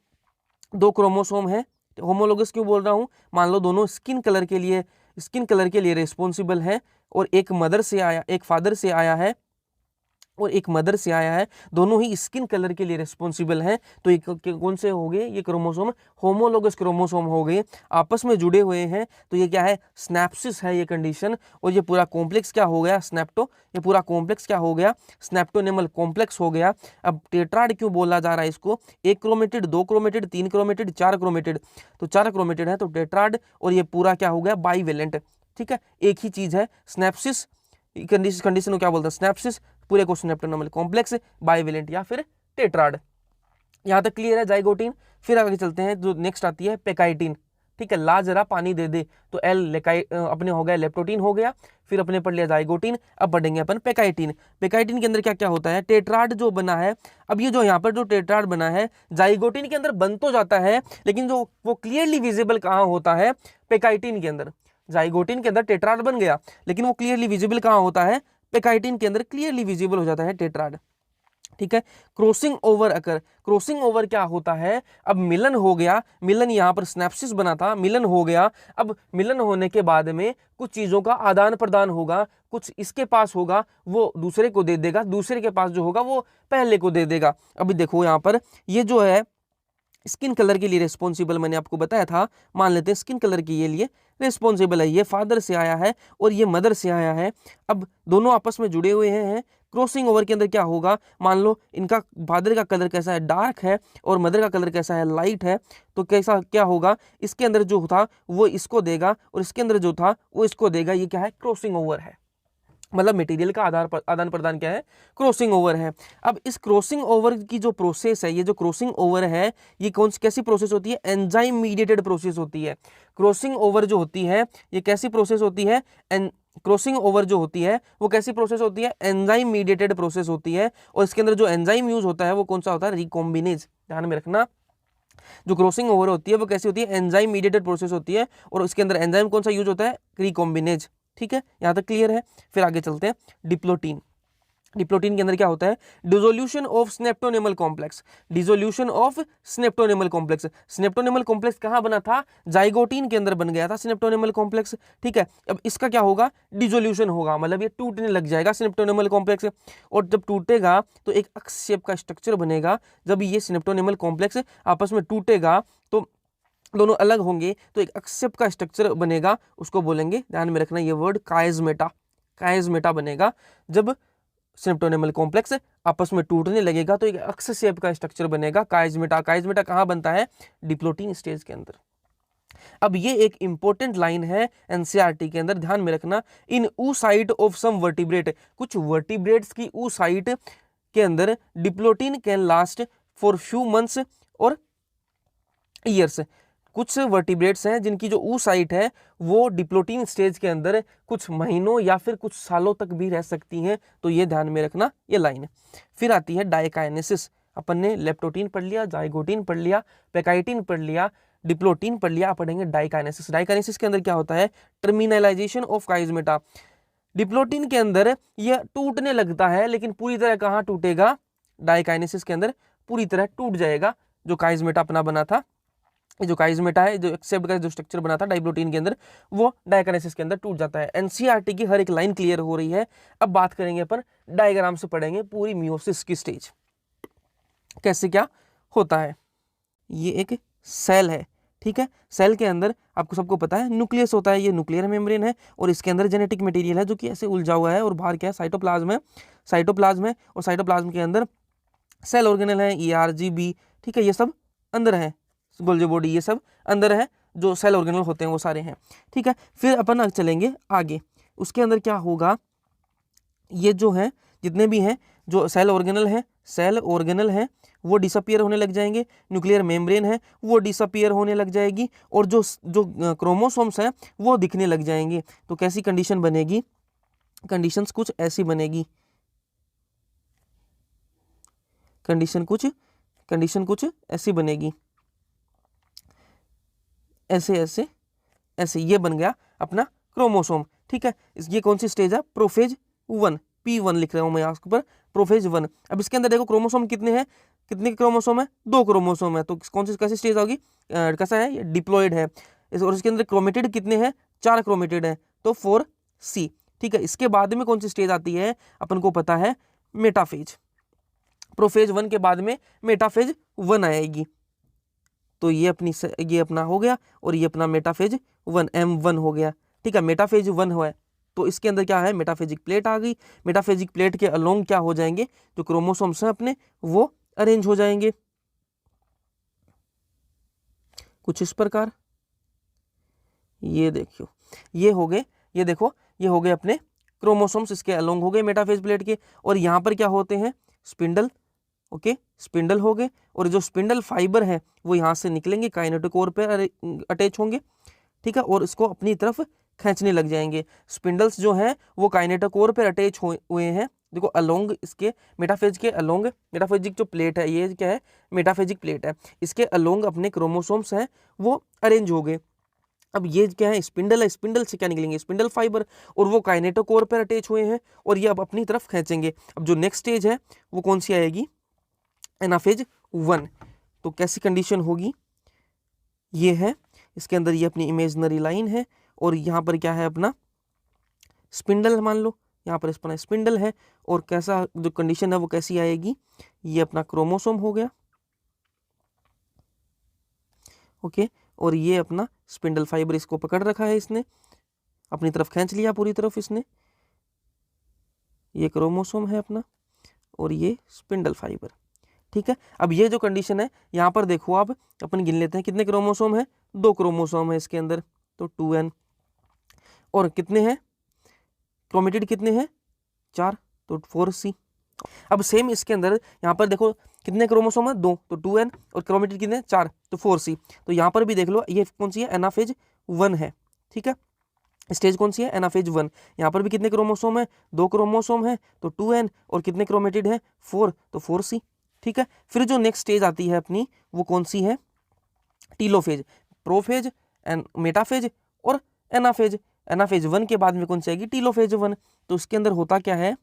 2 क्रोमोसोम है, होमोलोगस क्यों बोल रहा हूं, मान लो दोनों स्किन कलर के लिए रिस्पॉन्सिबल है, और एक मदर से आया, एक फादर से आया है और एक मदर से आया है, दोनों ही स्किन कलर के लिए रिस्पॉन्सिबल हैं। तो ये कौन से हो गए, ये क्रोमोसोम होमोलोगस क्रोमोसोम हो गए, आपस में जुड़े हुए हैं। तो ये क्या है, स्नैप्सिस है ये कंडीशन, और ये पूरा कॉम्प्लेक्स क्या हो गया, ये पूरा कॉम्प्लेक्स क्या हो गया, स्नैप्टोनेमल कॉम्प्लेक्स हो गया। अब टेट्राड क्यों बोला जा रहा है इसको, 1 क्रोमेटिड, 2 क्रोमेटिड, 3 क्रोमेटिड, 4 क्रोमेटिड, तो 4 क्रोमेटिड है तो टेट्राड, और ये पूरा क्या हो गया, बाइवेलेंट, ठीक है, एक ही चीज है। स्नैप्सिस कंडीशन को क्या बोलते हैं, स्नैप्सिस, पूरे को स्नैप्टोनेमल कॉम्प्लेक्स, बाइवेलेंट या फिर टेट्राड। यहां तक क्लियर है जाइगोटीन। फिर आगे चलते हैं, जो नेक्स्ट आती है पेकाइटिन, ठीक है, ला जरा पानी दे दे, तो अपने हो गया लेप्टोटीन हो गया, फिर अपने पढ़ लिया जाइगोटीन, अब पढ़ेंगे अपन पेकाइटिन। पेकाइटिन के अंदर क्या क्या होता है, टेट्राड जो बना है। अब ये जो यहाँ पर जो टेट्राड बना है, जाइगोटीन के अंदर बन तो जाता है, लेकिन जो वो क्लियरली विजिबल कहाँ होता है, पेकाइटिन के अंदर। जाइगोटीन के अंदर टेट्राड बन गया, लेकिन वो क्लियरली विजिबल कहाँ होता है, पेकाइटिन के अंदर क्लियरली विजिबल हो जाता है टेट्राड, ठीक है। क्रॉसिंग ओवर अकर, क्रॉसिंग ओवर क्या होता है, अब मिलन हो गया, मिलन यहाँ पर स्नैप्सिस बना था, मिलन हो गया। अब मिलन होने के बाद में कुछ चीजों का आदान प्रदान होगा, कुछ इसके पास होगा वो दूसरे को दे देगा, दूसरे के पास जो होगा वो पहले को दे देगा। अभी देखो यहाँ पर ये जो है स्किन कलर के लिए रिस्पॉन्सिबल, मैंने आपको बताया था, मान लेते हैं स्किन कलर के ये लिए रिस्पॉन्सिबल है, ये फादर से आया है और ये मदर से आया है। अब दोनों आपस में जुड़े हुए हैं। क्रॉसिंग ओवर के अंदर क्या होगा, मान लो इनका फादर का कलर कैसा है, डार्क है, और मदर का कलर कैसा है, लाइट है, तो कैसा क्या होगा, इसके अंदर जो था वो इसको देगा और इसके अंदर जो था वो इसको देगा। ये क्या है, क्रॉसिंग ओवर है। मतलब मटेरियल का आदान प्रदान क्या है, क्रॉसिंग ओवर है। अब इस क्रॉसिंग ओवर की जो प्रोसेस है, ये जो क्रॉसिंग ओवर है, ये कौन सी कैसी प्रोसेस होती है, एंजाइम मीडिएटेड प्रोसेस होती है। क्रॉसिंग ओवर जो होती है ये कैसी प्रोसेस होती है, क्रॉसिंग ओवर जो होती है वो कैसी प्रोसेस होती है, एंजाइम मीडिएटेड प्रोसेस होती है। और इसके अंदर जो एंजाइम यूज होता है वो कौन सा होता है, रिकॉम्बिनेज। ध्यान में रखना, जो क्रॉसिंग ओवर होती है वो कैसी होती है, एंजाइम मीडिएटेड प्रोसेस होती है, और उसके अंदर एंजाइम कौन सा यूज होता है, रिकॉम्बिनेज। ठीक है, यहां तक क्लियर है। फिर आगे चलते हैं, डिप्लोटीन। डिप्लोटीन के अंदर क्या होता है, dissolution of synaptonemal complex. Dissolution of synaptonemal complex. Synaptonemal complex कहां बना था, जाइगोटीन के अंदर बन गया था स्नेप्टोनेमल कॉम्प्लेक्स। ठीक है, अब इसका क्या होगा, डिसोल्यूशन होगा, मतलब ये टूटने लग जाएगा स्नेप्टोनेमल कॉम्प्लेक्स। और जब टूटेगा तो एक अक्ष शेप का स्ट्रक्चर बनेगा। जब ये स्नेप्टोनेमल कॉम्प्लेक्स आपस में टूटेगा तो दोनों अलग होंगे, तो एक अक्ष शेप का स्ट्रक्चर बनेगा, उसको बोलेंगे, ध्यान में रखना ये वर्ड, कायस्मेटा। कायस्मेटा बनेगा। जब सिम्प्टोनेमल कॉम्प्लेक्स आपस में टूटने लगेगा तो एक अक्ष शेप का स्ट्रक्चर बनेगा, कायस्मेटा। कायस्मेटा कहां बनता है, डिप्लोटीन स्टेज के अंदर। अब ये एक इंपॉर्टेंट लाइन है एनसीईआरटी के अंदर, ध्यान में रखना, इन oocyte ऑफ सम वर्टिब्रेट। कुछ वर्टिब्रेट्स की oocyte के अंदर diplotene can last for few months और ईयर्स। कुछ वर्टिब्रेट्स हैं जिनकी जो oocyte है वो डिप्लोटीन स्टेज के अंदर कुछ महीनों या फिर कुछ सालों तक भी रह सकती हैं, तो ये ध्यान में रखना ये लाइन। फिर आती है डायकाइनेसिस। अपन ने लेप्टोटीन पढ़ लिया, जाइगोटीन पढ़ लिया, पेकाइटिन पढ़ लिया, डिप्लोटीन पढ़ लिया, पढ़ेंगे डायकाइनेसिस। डायकाइनेसिस के अंदर क्या होता है, टर्मिनलाइजेशन ऑफ काइस्मेटा। डिप्लोटीन के अंदर यह टूटने लगता है, लेकिन पूरी तरह कहाँ टूटेगा, डायकाइनेसिस के अंदर पूरी तरह टूट जाएगा। जो काइस्मेटा अपना बना था, जो काइस्मेटा है, जो एक्सेप्ट का जो स्ट्रक्चर बना था डाइप्लोटीन के अंदर, वो डायकाइनेसिस के अंदर टूट जाता है। एनसीईआरटी की हर एक लाइन क्लियर हो रही है। अब बात करेंगे अपन डायग्राम से, पढ़ेंगे पूरी मियोसिस की स्टेज कैसे क्या होता है। ये एक सेल है, ठीक है, सेल के अंदर आपको सबको पता है न्यूक्लियस होता है, ये न्यूक्लियर मेम्ब्रेन है, और इसके अंदर जेनेटिक मटेरियल है जो कि ऐसे उलझा हुआ है, और बाहर क्या है, साइटोप्लाज्म है। साइटोप्लाज्म है, और साइटोप्लाज्म के अंदर सेल ऑर्गेनल है, ERGB, ठीक है, ये सब अंदर है, गोल्जी बॉडी, ये सब अंदर है, जो सेल ऑर्गेनल होते हैं वो सारे हैं। ठीक है, फिर अपन चलेंगे आगे, उसके अंदर क्या होगा, ये जो है जितने भी हैं जो सेल ऑर्गेनल है वो डिसअपियर होने लग जाएंगे, न्यूक्लियर मेम्ब्रेन है वो डिसअपियर होने लग जाएगी, और जो क्रोमोसोम्स हैं वो दिखने लग जाएंगे। तो कैसी कंडीशन बनेगी, कंडीशंस कुछ ऐसी बनेगी, कंडीशन कुछ ऐसी बनेगी, ऐसे ऐसे ऐसे, ये बन गया अपना क्रोमोसोम। ठीक है, ये कौन सी स्टेज है, प्रोफेज 1, P1 लिख रहा हूं मैं यहाँ पर, प्रोफेज 1। अब इसके अंदर देखो क्रोमोसोम कितने हैं, कितने क्रोमोसोम है, 2 क्रोमोसोम है, तो कौन सी कैसी स्टेज होगी, कैसा है, ये डिप्लॉयड है। और इसके अंदर क्रोमेटिड कितने हैं, 4 क्रोमेटिड है, तो 4C। ठीक है, इसके बाद में कौन सी स्टेज आती है, अपन को पता है, मेटाफेज। प्रोफेज 1 के बाद में मेटाफेज 1 आएगी, तो ये अपना हो गया, और ये अपना मेटाफेज 1 M1 हो गया। ठीक है, मेटाफेज 1 हुआ है, तो इसके अंदर क्या है, मेटाफेजिक प्लेट आ गई। मेटाफेजिक प्लेट के अलोंग क्या हो जाएंगे, जो क्रोमोसोम्स हैं अपने वो अरेंज हो जाएंगे कुछ इस प्रकार। ये देखियो, ये हो गए, ये देखो, ये हो गए अपने क्रोमोसोम्स, इसके अलोंग हो गए मेटाफेज प्लेट के। और यहाँ पर क्या होते हैं, स्पिंडल, ओके, स्पिंडल हो गए, और जो स्पिंडल फाइबर है वो यहाँ से निकलेंगे, काइनेटोकोर पर अटैच होंगे। ठीक है, और इसको अपनी तरफ खींचने लग जाएंगे। स्पिंडल्स जो हैं वो काइनेटोकोर पर अटैच हुए हैं, देखो अलोंग, इसके मेटाफेज के अलोंग, मेटाफेजिक जो प्लेट है ये क्या है, मेटाफेजिक प्लेट है, इसके अलोंग अपने क्रोमोसोम्स हैं वो अरेंज हो गए। अब ये क्या है, स्पिंडल है, स्पिंडल से क्या निकलेंगे, स्पिंडल फाइबर, और वो काइनेटोकोर पर अटैच हुए हैं, और ये अब अपनी तरफ खींचेंगे। अब जो नेक्स्ट स्टेज है वो कौन सी आएगी, एनाफेज 1। तो कैसी कंडीशन होगी, ये है, इसके अंदर ये अपनी इमेजिनरी लाइन है, और यहाँ पर क्या है अपना स्पिंडल, मान लो यहाँ पर अपना स्पिंडल है, और कैसा जो कंडीशन है वो कैसी आएगी, ये अपना क्रोमोसोम हो गया, ओके, और ये अपना स्पिंडल फाइबर, इसको पकड़ रखा है इसने, अपनी तरफ खींच लिया पूरी तरफ इसने, ये क्रोमोसोम है अपना, और ये स्पिंडल फाइबर। ठीक है, अब ये जो कंडीशन है यहाँ पर देखो आप, अपन गिन लेते हैं कितने क्रोमोसोम है, 2 क्रोमोसोम है इसके अंदर, तो 2N, और कितने हैं क्रोमेटिड, कितने हैं 4, तो 4C। अब सेम इसके अंदर यहाँ पर देखो कितने क्रोमोसोम है, 2, तो 2n, और क्रोमेटिड कितने 4, तो 4C। तो यहाँ पर भी देख लो ये कौन सी है, एनाफेज 1 है, ठीक है। स्टेज कौन सी है, एनाफेज 1। यहाँ पर भी कितने क्रोमोसोम है, 2 क्रोमोसोम है, तो 2n, और कितने क्रोमेटिड है 4, तो 4C, ठीक है। फिर जो नेक्स्ट स्टेज आती है अपनी वो कौन सी है, टीलोफेज, प्रोफेज, मेटाफेज और एनाफेज। एनाफेज 1 के बाद में कौन सी आएगी, टीलोफेज 1। तो इसके अंदर होता क्या है,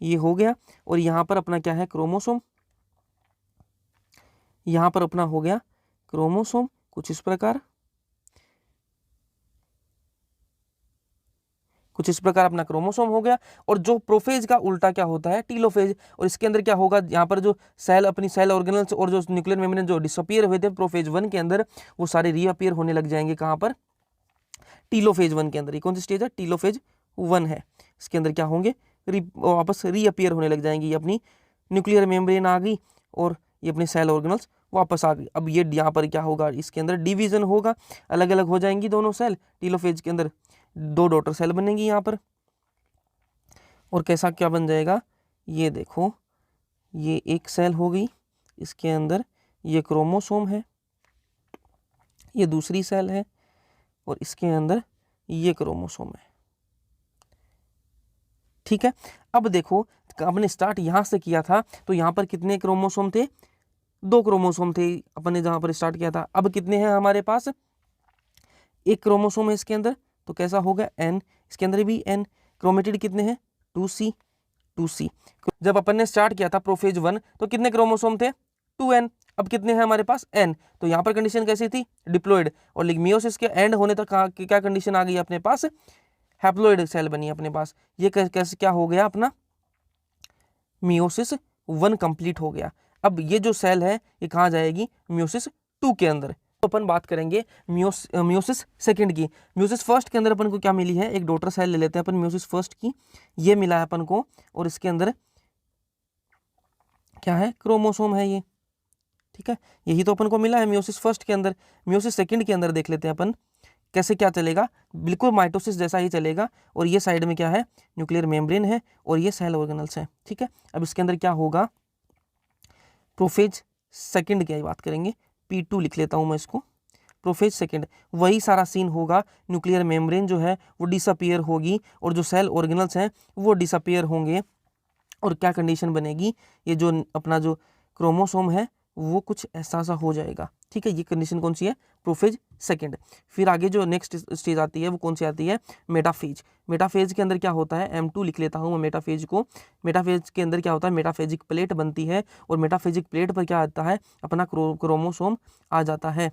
ये हो गया, और यहाँ पर अपना क्या है, क्रोमोसोम, यहाँ पर अपना हो गया क्रोमोसोम कुछ इस प्रकार, अपना क्रोमोसोम हो गया। और जो प्रोफेज का उल्टा क्या होता है, टीलोफेज। और इसके अंदर क्या होगा, यहाँ पर जो सेल अपनी सेल ऑर्गेनल्स और जो न्यूक्लियर मेम्ब्रेन जो डिसअपीयर हुए थे प्रोफेज 1 के अंदर, वो सारे रीअपीयर होने लग जाएंगे कहाँ पर, टीलोफेज 1 के अंदर। ये कौन सी स्टेज है, टीलोफेज 1 है। इसके अंदर क्या होंगे, वापस रीअपीयर होने लग जाएंगे। ये अपनी न्यूक्लियर मेम्ब्रेन आ गई और ये अपने सेल ऑर्गेनल्स वापस आ गई। अब ये यहाँ पर क्या होगा, इसके अंदर डिवीजन होगा, अलग अलग हो जाएंगी दोनों सेल। टीलोफेज के अंदर 2 डॉटर सेल बनेंगी यहाँ पर, और कैसा क्या बन जाएगा, ये देखो ये एक सेल हो गई, इसके अंदर ये क्रोमोसोम है, ये दूसरी सेल है, और इसके अंदर ये क्रोमोसोम है, ठीक है। अब देखो आपने स्टार्ट यहां से किया था, तो यहाँ पर कितने क्रोमोसोम थे, 2 क्रोमोसोम थे अपन ने जहां पर स्टार्ट किया था। अब कितने हैं हमारे पास, 1 क्रोमोसोम है इसके अंदर, तो कैसा होगा n, इसके अंदर भी n। क्रोमेटिड कितने हैं, 2C। जब अपन ने स्टार्ट किया था प्रोफेज 1 तो कितने क्रोमोसोम थे, 2n। अब कितने हैं हमारे पास, n। तो यहाँ पर कंडीशन कैसी थी, डिप्लॉइड। और मियोसिस के एंड होने तक क्या कंडीशन आ गई अपने पास, हैप्लॉइड सेल बनी अपने पास। ये कैसे क्या हो गया, अपना मियोसिस 1 कंप्लीट हो गया। अब ये जो सेल है ये कहाँ जाएगी, मियोसिस 2 के अंदर। तो अपन बात करेंगे मियोसिस सेकंड की। मियोसिस फर्स्ट के अंदर अपन को क्या मिली है, एक डॉटर सेल ले लेते हैं अपन मियोसिस फर्स्ट की, ये मिला है अपन को, और इसके अंदर क्या है, क्रोमोसोम है ये, ठीक है। यही तो अपन को मिला है मियोसिस फर्स्ट के अंदर। मियोसिस सेकंड के अंदर देख लेते हैं अपन कैसे क्या चलेगा, बिल्कुल माइटोसिस जैसा ही चलेगा। और ये साइड में क्या है, न्यूक्लियर मेम्ब्रेन है, और ये सेल ऑर्गेनल्स है, ठीक है। अब इसके अंदर क्या होगा, प्रोफेज सेकंड की बात करेंगे, P2 लिख लेता हूं मैं इसको, प्रोफेज सेकंड। वही सारा सीन होगा, न्यूक्लियर मेम्ब्रेन जो है वो डिसअपीयर होगी, और जो सेल ऑर्गेनल्स हैं वो डिसअपीयर होंगे। और क्या कंडीशन बनेगी, ये जो अपना जो क्रोमोसोम है वो कुछ ऐसा सा हो जाएगा, ठीक है। ये कंडीशन कौन सी है, प्रोफेज सेकंड। फिर आगे जो नेक्स्ट स्टेज आती है वो कौन सी आती है, मेटाफेज। मेटाफेज के अंदर क्या होता है, M2 लिख लेता हूँ मैं मेटाफेज को। मेटाफेज के अंदर क्या होता है, मेटाफेजिक प्लेट बनती है, और मेटाफेजिक प्लेट पर क्या आता है, अपना क्रोमोसोम आ जाता है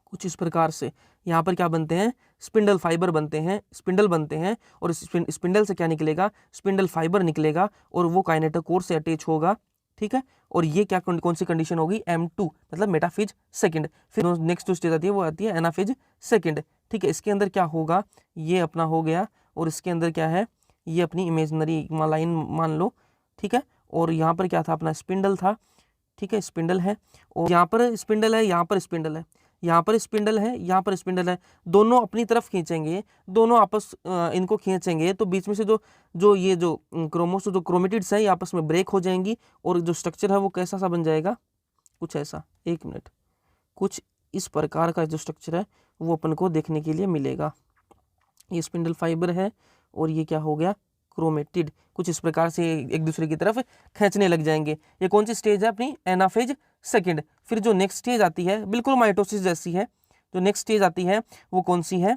कुछ इस प्रकार से। यहाँ पर क्या बनते हैं, स्पिंडल फाइबर बनते हैं, स्पिंडल बनते हैं, और स्पिंडल से क्या निकलेगा, स्पिंडल फाइबर निकलेगा, और वो काइनेटोकोर से अटैच होगा, ठीक है। और ये क्या कौन सी कंडीशन होगी, M2 मतलब मेटाफेज सेकंड। फिर नेक्स्ट जो स्टेज आती है वो आती है एनाफेज सेकंड, ठीक है। इसके अंदर क्या होगा, ये अपना हो गया, और इसके अंदर क्या है, ये अपनी इमेजिनरी लाइन मान लो, ठीक है। और यहाँ पर क्या था, अपना स्पिंडल था, ठीक है, स्पिंडल है, और यहाँ पर स्पिंडल है, यहाँ पर स्पिंडल है, यहाँ पर स्पिंडल है, यहाँ पर स्पिंडल है। दोनों अपनी तरफ खींचेंगे, दोनों आपस इनको खींचेंगे, तो बीच में से जो ये जो क्रोमोसोम जो क्रोमेटिड्स है ये आपस में ब्रेक हो जाएंगी, और जो स्ट्रक्चर है वो कैसा सा बन जाएगा, कुछ ऐसा, 1 मिनट, कुछ इस प्रकार का जो स्ट्रक्चर है वो अपन को देखने के लिए मिलेगा। ये स्पिंडल फाइबर है, और ये क्या हो गया, क्रोमेटिड। कुछ इस प्रकार से एक दूसरे की तरफ खींचने लग जाएंगे। ये कौन सी स्टेज है अपनी, एनाफेज सेकंड। फिर जो नेक्स्ट स्टेज आती है बिल्कुल माइटोसिस जैसी है, जो नेक्स्ट स्टेज आती है वो कौन सी है,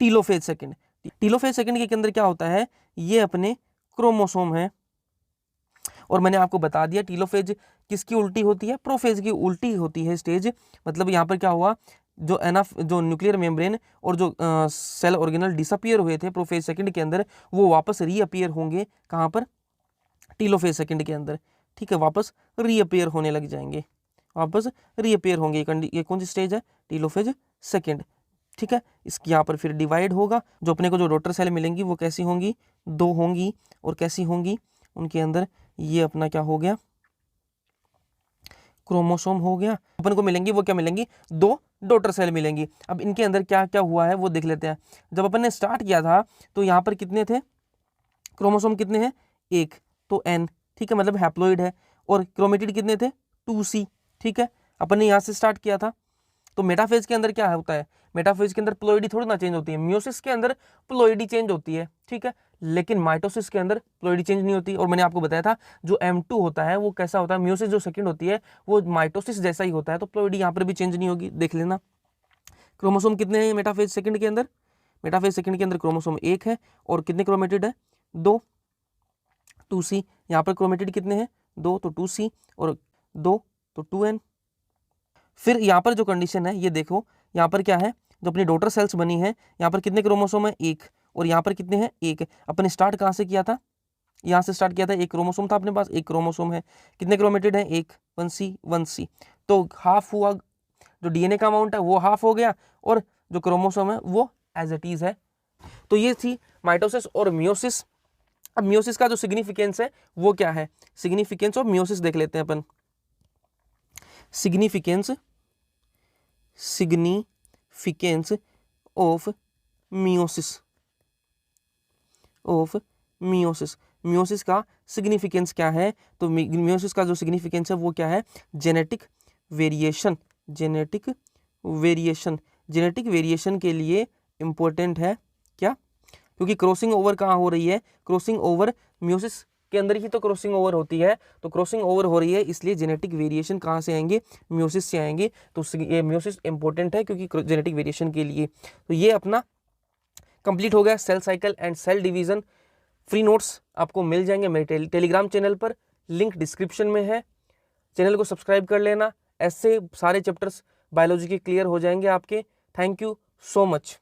टीलोफेज सेकंड। टीलोफेज सेकंड के अंदर क्या होता है, ये अपने क्रोमोसोम है, और मैंने आपको बता दिया टीलोफेज किसकी उल्टी होती है, प्रोफेज की उल्टी होती है स्टेज। मतलब यहाँ पर क्या हुआ, जो न्यूक्लियर मेम्ब्रेन और जो सेल ऑर्गेनल डिसअपीयर हुए थे प्रोफेज सेकंड के अंदर, वो वापस रीअपीयर होंगे कहाँ पर, टीलोफेज सेकंड के अंदर, ठीक है। वापस रीअपीयर होने लग जाएंगे, वापस रीअपीयर होंगे। ये कौन सी स्टेज है, टीलोफेज सेकंड, ठीक है। इसकी यहाँ पर फिर डिवाइड होगा, जो अपने को जो डॉटर सेल मिलेंगी वो कैसी होंगी, 2 होंगी, और कैसी होंगी, उनके अंदर ये अपना क्या हो गया, क्रोमोसोम हो गया। अपन को मिलेंगी वो क्या मिलेंगी, 2 डॉटर सेल मिलेंगी। अब इनके अंदर क्या क्या हुआ है वो देख लेते हैं। जब अपन ने स्टार्ट किया था तो यहाँ पर कितने थे, क्रोमोसोम कितने हैं, एक, तो N, ठीक है, मतलब हैप्लॉइड है। और क्रोमेटिड कितने थे, 2C, ठीक है, अपन ने यहाँ से स्टार्ट किया था। तो मेटाफेज के अंदर क्या होता है, मेटाफेज के अंदर प्लोइडी थोड़ी ना चेंज होती है, मियोसिस के अंदर प्लोइडी चेंज होती है, ठीक है, लेकिन माइटोसिस के अंदर प्लोइडी चेंज नहीं होती। और मैंने आपको बताया था जो M2 होता है वो कैसा होता है, मियोसिस जो सेकंड होती है वो माइटोसिस जैसा ही होता है, तो प्लोइडी यहाँ पर भी चेंज नहीं होगी, देख लेना। क्रोमोसोम कितने हैं मेटाफेज सेकंड के अंदर, मेटाफेज सेकंड के अंदर क्रोमोसोम एक है, और कितने क्रोमेटिड है, 2, 2C। यहाँ पर क्रोमेटिड कितने हैं, 2, तो 2C, और 2 तो 2N। फिर यहाँ पर जो कंडीशन है ये देखो, यहाँ पर क्या है, जो अपनी डॉटर सेल्स बनी है, यहाँ पर कितने क्रोमोसोम है, एक, और यहाँ पर कितने हैं, एक। अपन स्टार्ट कहाँ से किया था, यहाँ से स्टार्ट किया था, एक क्रोमोसोम था अपने पास, एक क्रोमोसोम है, कितने क्रोमेटिड है, एक, 1C 1C, तो हाफ हुआ, जो डीएनए का अमाउंट है वो हाफ हो गया, और जो क्रोमोसोम है वो एज इट इज है। तो ये थी माइटोसिस और मियोसिस। अब मियोसिस का जो सिग्निफिकेंस है वो क्या है, सिग्निफिकेंस ऑफ मियोसिस देख लेते हैं अपन। सिग्निफिकेंस ऑफ मियोसिस, मियोसिस का सिग्निफिकेंस क्या है, तो मियोसिस का जो सिग्निफिकेंस है वो क्या है, जेनेटिक वेरिएशन, जेनेटिक वेरिएशन के लिए इंपॉर्टेंट है क्या, क्योंकि क्रॉसिंग ओवर कहाँ हो रही है, क्रॉसिंग ओवर मियोसिस के अंदर ही तो क्रॉसिंग ओवर होती है, तो क्रॉसिंग ओवर हो रही है, इसलिए जेनेटिक वेरिएशन कहाँ से आएंगे, मियोसिस से आएंगे। तो ये मियोसिस इंपॉर्टेंट है क्योंकि जेनेटिक वेरिएशन के लिए। तो ये अपना कंप्लीट हो गया cell cycle and cell division. Free notes आपको मिल जाएंगे मेरे टेलीग्राम चैनल पर, लिंक डिस्क्रिप्शन में है, चैनल को सब्सक्राइब कर लेना, ऐसे सारे चैप्टर्स बायोलॉजी के क्लियर हो जाएंगे आपके। Thank you so much.